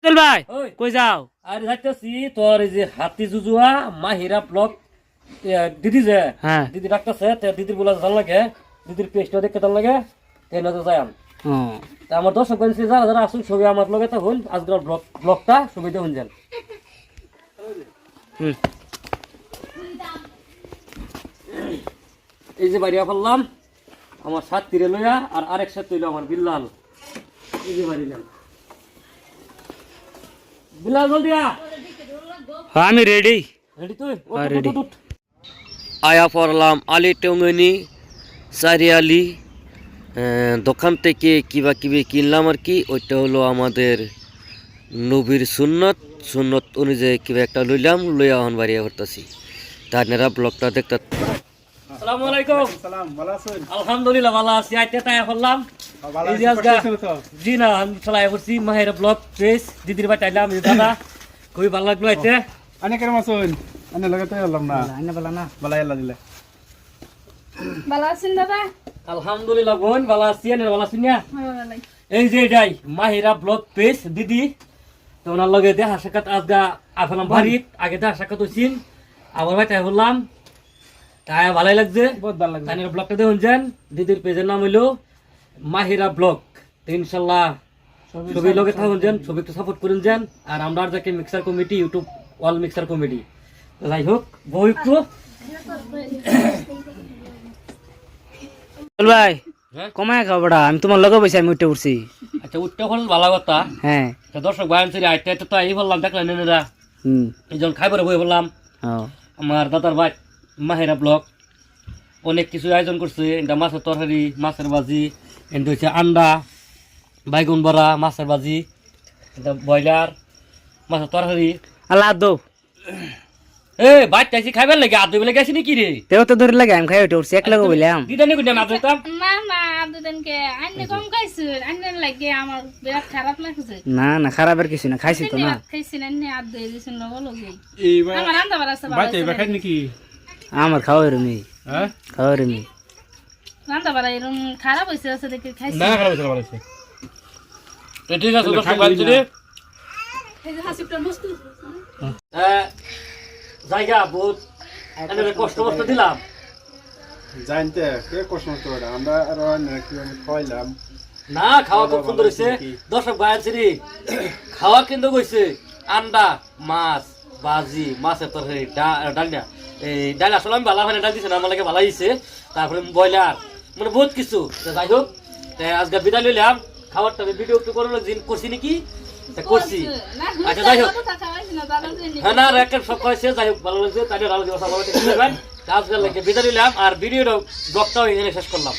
চল ভাই ওই কই যাও? আরে যাইতেছি তোর এই যে হাতি জুজুয়া মাহিরা ব্লক দিদি যে হ্যাঁ দিদি ডাকতেছে দিদির বলা জান লাগে দিদির পেজটা দেখতে জান লাগে তাই নজর যাই তা আমার দর্শক বলছি যারা যারা আসুন ছবি আমার লগে তখন আজকের ব্লগটা ছবি দেখুন যান এই যে বাড়িয়া ফেললাম আমার সাত তীরে লইয়া আর আরেক সাথে হইলো আমার বিল্লাল এই যে বাড়ি যান বিল্লাল জলদি আ আমি রেডি। রেডি তুই হ্যাঁ, ready. আয়া পড়লাম আলি টঙ্গনি চারিয়ালি দোকান থেকে কিবা কিবি কিনলাম আর কি। ওইটা হলো আমাদের নবীর সুন্নত অনুযায়ী কিবা একটা লইলাম লইয়া হন বাড়িয়া করতেছি। তারা ব্লগটা দেখতে আসসালামু আলাইকুম সালাম ভালো আছেন? আলহামদুলিল্লাহ ভালো আছি আইতে তাই করলাম ভালো এই যে আছি, আজকে করতেছেন তো? জি না আমি চলাই করছি মাহের ব্লগ পেজ দিদির বাড়ি আইলাম এই দাদা খুবই ভালো লাগলো আইতে আনে কেরম আছেন? আনে লাগাতে এলাম না আইনা বলা না ভালো এলা দিলে ভালো আছেন দাদা? আলহামদুলিল্লাহ বোন ভালো আছি এনে ভালো আছি না ভালোই। এই যে এটাই মাহিরা ব্লগ পেজ দিদি তো ওনার লগে দেখা সাক্ষাৎ আজকে আসলাম বাড়িত আগে দেখা সাক্ষাৎ হয়েছিল আবার ভাই তাই বললাম তাই ভালোই লাগছে বহুত ভালো লাগছে। তাই ব্লগটা দেখুন যান দিদির পেজের নাম হইলো মাহিরা ব্লগ তো ইনশাল্লাহ ছবি লগে থাকুন যান ছবি একটু সাপোর্ট করুন যান আর আমরা যাকে mixer committee YouTube all mixer committee যাই হোক বহু একটু চল ভাই হ্যাঁ? কমায় খাও বড়া, আমি তোমার লগে বসে আমি উঠে উঠছি। আচ্ছা উঠতে হল ভালো কথা হ্যাঁ তা দর্শক ভাই আনছি আইতে তো এই বললাম দেখলেন নেনেরা হুম এই যখন খাইবারে বই বললাম ও আমার দাদার ভাই মাহেরা ব্লগ অনেক কিছু আয়োজন করছে এটা মাছের তরকারি মাছের ভাজি এটা হচ্ছে আন্ডা বাইগুন বড়া মাছের ভাজি এটা ব্রয়লার মাছের তরকারি আল্লাহ দো এ ভাই চাইছি খাইবার লাগে আদু বেলে গেছি নাকি রে তেও তো ধরে লাগে আমি খাই উঠে উঠছি এক লগে বললাম। দিদা নি কুন্ডা না দিতাম না না দুদিনকে আন্নে কম খাইছো আন্নে লাগে আমার বিরাট খারাপ লাগছে না না খারাপের কিছু না, খাইছি তো না। খাইছেন আন্নে আর দই দিছেন লগে লগে এইবার আমার রান্না বাড়া আছে বাইতে এবার খাই নাকি? আমার খাওয়াই রুমি হ্যাঁ খাওয়াই রুমি রান্না বাড়া এরকম খারাপ হইছে আছে দেখে খাইছি না খারাপ হয়েছে ভালো আছে। তো ঠিক আছে দর্শক ভাই রে এই যে হাসিটা মস্ত জায়গা বহুত এনে কষ্ট কষ্ট দিলাম জানতে কে কষ্ট করতে পারে আমরা আর কি খাইলাম না খাওয়া খুব সুন্দর হয়েছে দর্শক ভাই আনছি খাওয়া কিন্তু কইছে আন্ডা মাছ ভাজি মাছের তরকারি ডালিয়া এই ডাল আসলে আমি ভালো হয় ডাল দিছে না আমার লাগে ভালো হয়েছে তারপরে ব্রয়লার মানে বহুত কিছু তো যাই হোক আজকে বিদায় লইলাম খাবারটা ভিডিও একটু করে দিন করছি নাকি তা করছি আচ্ছা যাই হোক কথা খাওয়াইছ না দাদা জানি হ্যাঁ না রেকর্ড সব খাইছে যাই হোক ভালো লাগছে তাই ভালো দিবস আজকে লাগে বিদায় লইলাম আর ভিডিওটা ব্লগটাও এখানে শেষ করলাম।